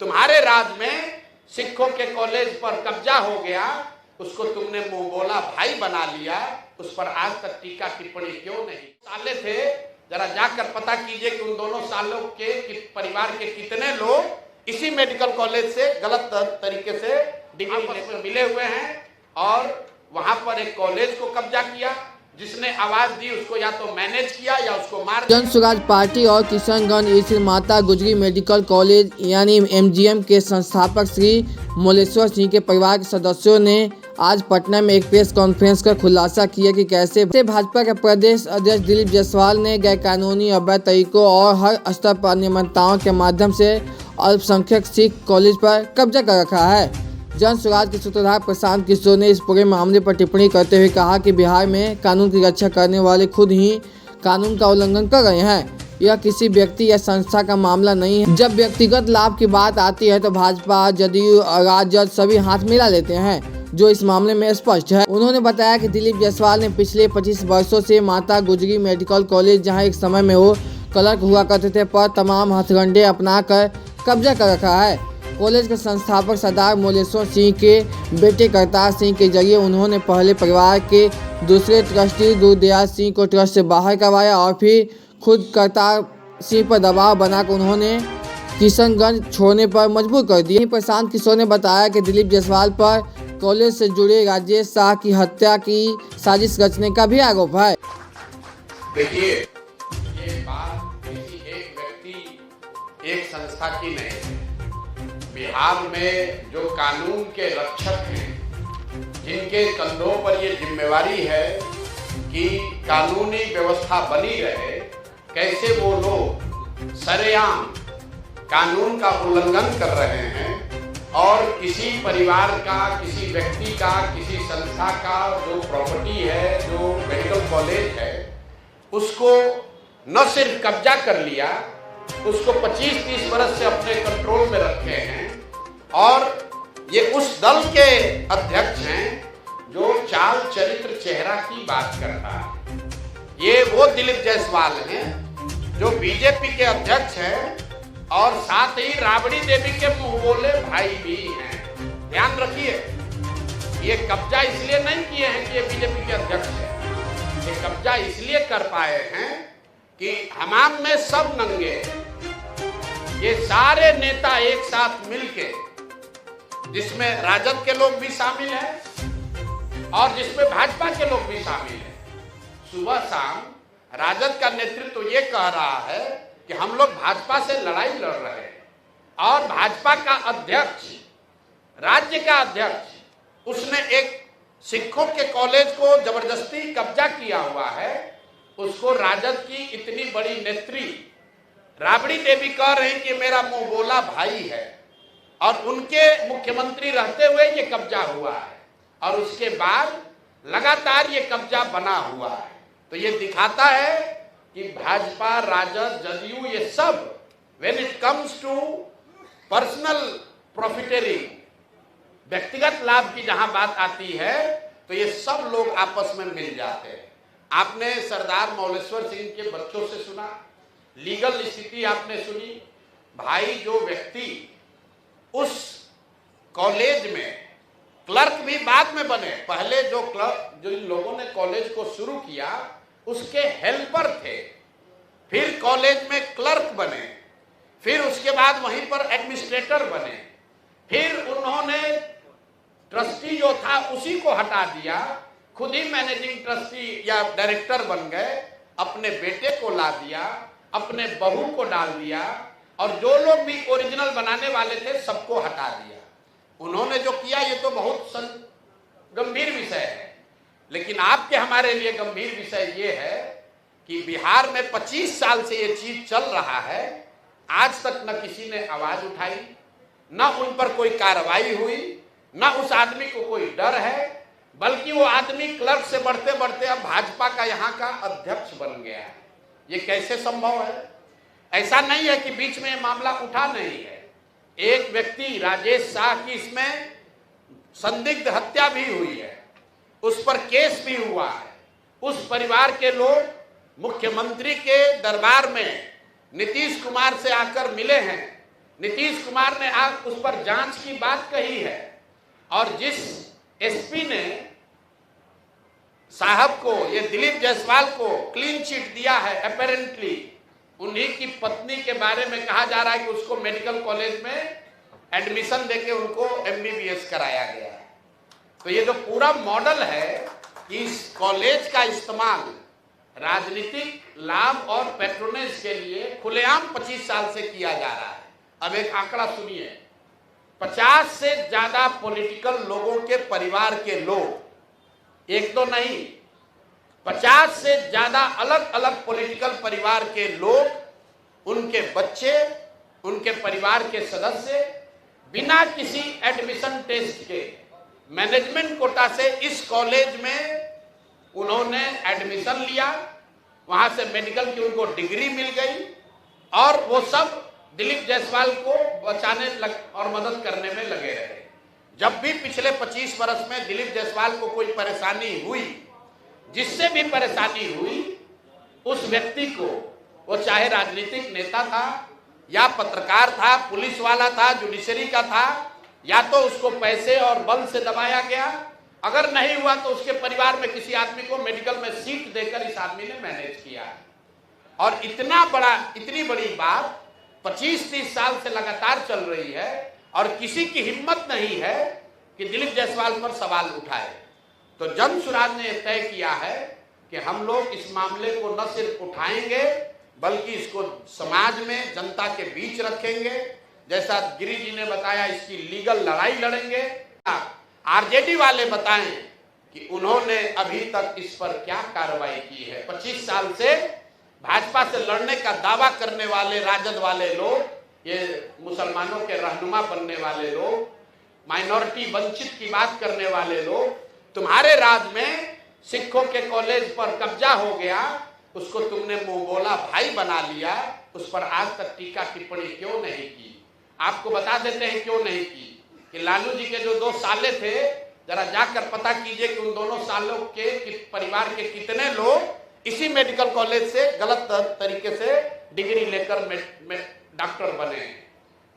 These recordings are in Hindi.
तुम्हारे राज में सिखों के कॉलेज पर कब्जा हो गया, उसको तुमने मुंह बोला भाई बना लिया, उस पर आज तक टीका टिप्पणी क्यों नहीं? साले थे, जरा जाकर पता कीजिए कि उन दोनों सालों के परिवार के कितने लोग इसी मेडिकल कॉलेज से गलत तरीके से डिग्री लेकर मिले हुए हैं और वहां पर एक कॉलेज को कब्जा किया। जिसने आवाज दी उसको या तो मैनेज किया या उसको मार दिया। जन स्वराज पार्टी और किशनगंज स्थित माता गुजरी मेडिकल कॉलेज यानी एमजीएम के संस्थापक श्री मोलेश्वर सिंह के परिवार के सदस्यों ने आज पटना में एक प्रेस कॉन्फ्रेंस कर खुलासा किया कि कैसे भाजपा के प्रदेश अध्यक्ष दिलीप जायसवाल ने गैरकानूनी अवैध तरीकों और हर स्तर पर अनियमितताओं के माध्यम से अल्पसंख्यक सिख कॉलेज पर कब्जा कर रखा है। जन स्वराज के सूत्रधार प्रशांत किशोर ने इस पूरे मामले पर टिप्पणी करते हुए कहा कि बिहार में कानून की रक्षा करने वाले खुद ही कानून का उल्लंघन कर रहे हैं। यह किसी व्यक्ति या संस्था का मामला नहीं है। जब व्यक्तिगत लाभ की बात आती है तो भाजपा, जदयू और राजद सभी हाथ मिला लेते हैं, जो इस मामले में स्पष्ट है। उन्होंने बताया कि दिलीप जायसवाल ने पिछले 25 वर्षों से माता गुजरी मेडिकल कॉलेज, जहाँ एक समय में वो क्लर्क हुआ करते थे, पर तमाम हथकंडे अपना कर कब्जा कर रखा है। कॉलेज के संस्थापक सरदार मोलेश्वर सिंह के बेटे करतार सिंह के जरिए उन्होंने पहले परिवार के दूसरे ट्रस्टी गुरुदयाल सिंह को ट्रस्ट से बाहर करवाया और फिर खुद करतार सिंह पर दबाव बनाकर उन्होंने किशनगंज छोड़ने पर मजबूर कर दिया। प्रशांत किशोर ने बताया कि दिलीप जायसवाल पर कॉलेज से जुड़े राजेश शाह की हत्या की साजिश रचने का भी आरोप है। देखिए, ये बात किसी एक व्यक्ति, एक संस्था की नहीं है। बिहार में जो कानून के रक्षक हैं, जिनके कंधों पर ये जिम्मेवारी है कि कानूनी व्यवस्था बनी रहे, कैसे वो लोग सरेआम कानून का उल्लंघन कर रहे हैं और किसी परिवार का, किसी व्यक्ति का, किसी संस्था का जो प्रॉपर्टी है, जो मेडिकल कॉलेज है, उसको न सिर्फ कब्जा कर लिया, उसको 25-30 वर्ष से अपने कंट्रोल में रखे हैं। और ये उस दल के अध्यक्ष हैं जो चाल चरित्र चेहरा की बात करता है। ये वो दिलीप जायसवाल हैं जो बीजेपी के अध्यक्ष हैं और साथ ही राबड़ी देवी के मुंह बोले भाई भी हैं। ध्यान रखिए, ये कब्जा इसलिए नहीं किए हैं कि ये बीजेपी के अध्यक्ष हैं। ये कब्जा इसलिए कर पाए हैं कि हमाम में सब नंगे, ये सारे नेता एक साथ मिलके, जिसमें राजद के लोग भी शामिल हैं और जिसमें भाजपा के लोग भी शामिल हैं, सुबह शाम राजद का नेतृत्व ये कह रहा है कि हम लोग भाजपा से लड़ाई लड़ रहे हैं और भाजपा का अध्यक्ष, राज्य का अध्यक्ष, उसने एक सिखों के कॉलेज को जबरदस्ती कब्जा किया हुआ है। उसको राजद की इतनी बड़ी नेत्री राबड़ी देवी कह रहे हैं कि मेरा मुंह बोला भाई है और उनके मुख्यमंत्री रहते हुए ये कब्जा हुआ है और उसके बाद लगातार ये कब्जा बना हुआ है। तो ये दिखाता है कि भाजपा, राजद, जदयू, ये सब when it comes to personal profiteering, व्यक्तिगत लाभ की जहां बात आती है तो ये सब लोग आपस में मिल जाते हैं। आपने सरदार मोलेश्वर सिंह के बच्चों से सुना, लीगल स्थिति आपने सुनी। भाई, जो व्यक्ति उस कॉलेज में क्लर्क भी बाद में बने, पहले जो क्लर्क, जो इन लोगों ने कॉलेज को शुरू किया उसके हेल्पर थे, फिर कॉलेज में क्लर्क बने, फिर उसके बाद वहीं पर एडमिनिस्ट्रेटर बने, फिर उन्होंने ट्रस्टी जो था उसी को हटा दिया, खुद ही मैनेजिंग ट्रस्टी या डायरेक्टर बन गए, अपने बेटे को ला दिया, अपने बहू को डाल दिया और जो लोग भी ओरिजिनल बनाने वाले थे सबको हटा दिया। उन्होंने जो किया ये तो बहुत गंभीर विषय है, लेकिन आपके हमारे लिए गंभीर विषय ये है कि बिहार में 25 साल से ये चीज चल रहा है, आज तक न किसी ने आवाज उठाई, न उन पर कोई कार्रवाई हुई, न उस आदमी को कोई डर है, बल्कि वो आदमी क्लर्क से बढ़ते बढ़ते अब भाजपा का यहाँ का अध्यक्ष बन गया है। ये कैसे संभव है? ऐसा नहीं है कि बीच में मामला उठा नहीं है। एक व्यक्ति राजेश शाह की इसमें संदिग्ध हत्या भी हुई है, उस पर केस भी हुआ है। उस परिवार के लोग मुख्यमंत्री के दरबार में नीतीश कुमार से आकर मिले हैं नीतीश कुमार ने आज उस पर जांच की बात कही है और जिस एसपी ने साहब को, ये दिलीप जायसवाल को क्लीन चिट दिया है, अपेरेंटली उन्हीं की पत्नी के बारे में कहा जा रहा है कि उसको मेडिकल कॉलेज में एडमिशन देके उनको एमबीबीएस कराया गया है। तो ये जो पूरा मॉडल है कि इस कॉलेज का इस्तेमाल राजनीतिक लाभ और पैट्रोनेज के लिए खुलेआम 25 साल से किया जा रहा है। अब एक आंकड़ा सुनिए, 50 से ज्यादा पॉलिटिकल लोगों के परिवार के लोग, एक तो नहीं 50 से ज्यादा अलग अलग पॉलिटिकल परिवार के लोग, उनके बच्चे, उनके परिवार के सदस्य बिना किसी एडमिशन टेस्ट के मैनेजमेंट कोटा से इस कॉलेज में उन्होंने एडमिशन लिया, वहां से मेडिकल की उनको डिग्री मिल गई और वो सब दिलीप जायसवाल को बचाने और मदद करने में लगे रहे। जब भी पिछले 25 वर्ष में दिलीप जायसवाल को कोई परेशानी हुई, जिससे भी परेशानी हुई, उस व्यक्ति को, वो चाहे राजनीतिक नेता था या पत्रकार था, पुलिस वाला था, जुडिशरी का था, या तो उसको पैसे और बल से दबाया गया, अगर नहीं हुआ तो उसके परिवार में किसी आदमी को मेडिकल में सीट देकर इस आदमी ने मैनेज किया। और इतनी बड़ी बात 25-30 साल से लगातार चल रही है और किसी की हिम्मत नहीं है कि दिलीप जायसवाल पर सवाल उठाए। तो जन सुराज ने तय किया है कि हम लोग इस मामले को न सिर्फ उठाएंगे बल्कि इसको समाज में, जनता के बीच रखेंगे। जैसा गिरी जी ने बताया, इसकी लीगल लड़ाई लड़ेंगे। आरजेडी वाले बताएं कि उन्होंने अभी तक इस पर क्या कार्रवाई की है। 25 साल से भाजपा से लड़ने का दावा करने वाले राजद वाले लोग, ये मुसलमानों के रहनुमा बनने वाले लोग, माइनॉरिटी वंचित की बात करने वाले लोग, तुम्हारे राज में सिखों के कॉलेज पर कब्जा हो गया, उसको तुमने मुंह बोला भाई बना लिया, उस पर आज तक टीका टिप्पणी क्यों नहीं की? आपको बता देते हैं क्यों नहीं की कि लालू जी के जो 2 साले थे, जरा जाकर पता कीजिए कि उन दोनों सालों के परिवार के कितने लोग इसी मेडिकल कॉलेज से गलत तरीके से डिग्री लेकर डॉक्टर बने।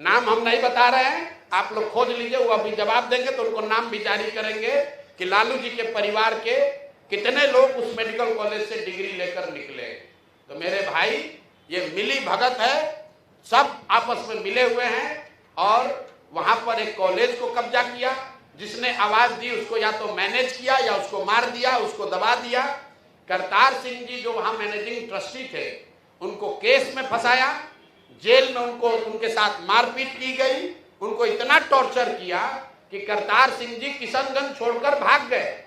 नाम हम नहीं बता रहे हैं, आप लोग खोज लीजिए, वो अभी जवाब देंगे तो उनको नाम भी जारी करेंगे कि लालू जी के परिवार के कितने लोग उस मेडिकल कॉलेज से डिग्री लेकर निकले। तो मेरे भाई, ये मिली भगत है, सब आपस में मिले हुए हैं और वहां पर एक कॉलेज को कब्जा किया। जिसने आवाज दी उसको या तो मैनेज किया या उसको मार दिया, उसको दबा दिया। करतार सिंह जी जो वहां मैनेजिंग ट्रस्टी थे, उनको केस में फंसाया, जेल में उनके साथ मारपीट की गई, उनको इतना टॉर्चर किया कि करतार सिंह जी किशनगंज छोड़कर भाग गए।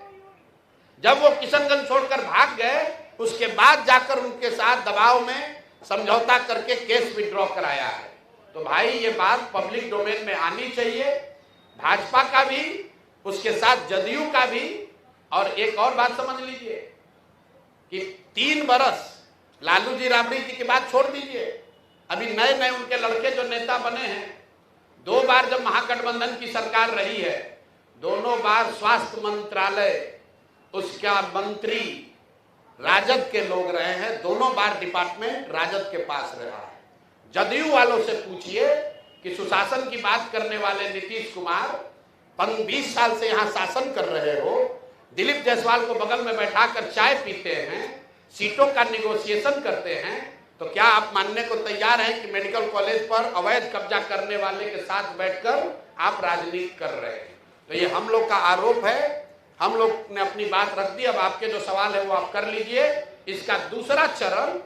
जब वो किशनगंज छोड़कर भाग गए, उसके बाद जाकर उनके साथ दबाव में समझौता करके केस विड्रॉ कराया है। तो भाई, ये बात पब्लिक डोमेन में आनी चाहिए, भाजपा का भी, उसके साथ जदयू का भी। और एक और बात समझ लीजिए कि 3 बरस लालू जी राबड़ी जी की बात छोड़ दीजिए, अभी नए नए उनके लड़के जो नेता बने हैं, 2 बार जब महागठबंधन की सरकार रही है, दोनों बार स्वास्थ्य मंत्रालय, उसका मंत्री राजद के लोग रहे हैं, दोनों बार डिपार्टमेंट राजद के पास रहा है। जदयू वालों से पूछिए कि सुशासन की बात करने वाले नीतीश कुमार 20 साल से यहाँ शासन कर रहे हो, दिलीप जायसवाल को बगल में बैठाकर चाय पीते हैं, सीटों का निगोशिएशन करते हैं, तो क्या आप मानने को तैयार हैं कि मेडिकल कॉलेज पर अवैध कब्जा करने वाले के साथ बैठकर आप राजनीति कर रहे हैं? तो ये हम लोग का आरोप है, हम लोग ने अपनी बात रख दी। अब आपके जो सवाल है वो आप कर लीजिए। इसका दूसरा चरण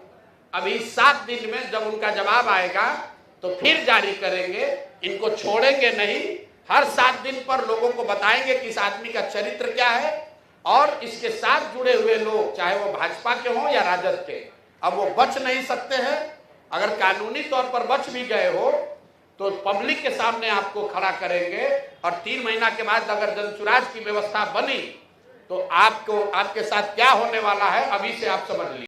अभी 7 दिन में जब उनका जवाब आएगा तो फिर जारी करेंगे। इनको छोड़ेंगे नहीं, हर 7 दिन पर लोगों को बताएंगे कि इस आदमी का चरित्र क्या है और इसके साथ जुड़े हुए लोग, चाहे वो भाजपा के हों या राजद के, अब वो बच नहीं सकते हैं। अगर कानूनी तौर पर बच भी गए हो तो पब्लिक के सामने आपको खड़ा करेंगे और 3 महीना के बाद अगर जनसुराज की व्यवस्था बनी तो आपके साथ क्या होने वाला है अभी से आप समझ लीजिए।